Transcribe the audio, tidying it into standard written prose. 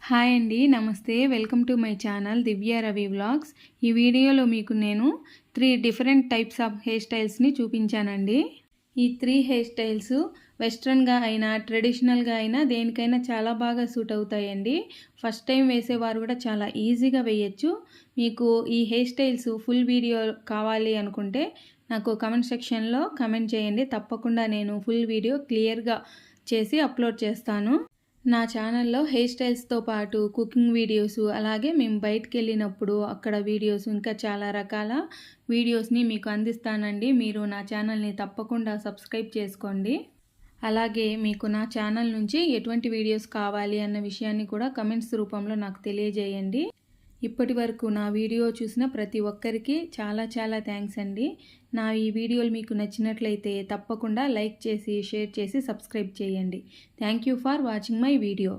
Hi అండి, నమస్తే. Welcome to my channel Divya Ravi vlogs. ఈ వీడియోలో మీకు నేను 3 డిఫరెంట్ టైప్స్ ఆఫ్ హెయిర్ స్టైల్స్ని చూపించానండి. ఈ 3 హెయిర్ స్టైల్స్ వెస్ట్రన్గా అయినా ట్రెడిషనల్గా అయినా దేనికైనా చాలా బాగా సూట్ అవుతాయండి. ఫస్ట్ టైం వేసేవారు కూడా చాలా ఈజీగా వేయచ్చు. మీకు ఈ హెయిర్ స్టైల్స్ ఫుల్ వీడియో కావాలి అనుకుంటే నాకు కమెంట్ సెక్షన్లో కమెంట్ చేయండి. తప్పకుండా నేను ఫుల్ వీడియో క్లియర్గా చేసి అప్లోడ్ చేస్తాను. నా ఛానల్లో హెయిర్ స్టైల్స్తో పాటు కుకింగ్ వీడియోస్, అలాగే మేము బయటికి వెళ్ళినప్పుడు అక్కడ వీడియోస్, ఇంకా చాలా రకాల వీడియోస్ని మీకు అందిస్తానండి. మీరు నా ఛానల్ని తప్పకుండా సబ్స్క్రైబ్ చేసుకోండి. అలాగే మీకు నా ఛానల్ నుంచి ఎటువంటి వీడియోస్ కావాలి అన్న విషయాన్ని కూడా కమెంట్స్ రూపంలో నాకు తెలియజేయండి. ఇప్పటి వరకు నా వీడియో చూసిన ప్రతి ఒక్కరికి చాలా చాలా థ్యాంక్స్ అండి. నా ఈ వీడియోలు మీకు నచ్చినట్లయితే తప్పకుండా లైక్ చేసి, షేర్ చేసి, సబ్స్క్రైబ్ చేయండి. Thank you for watching my video.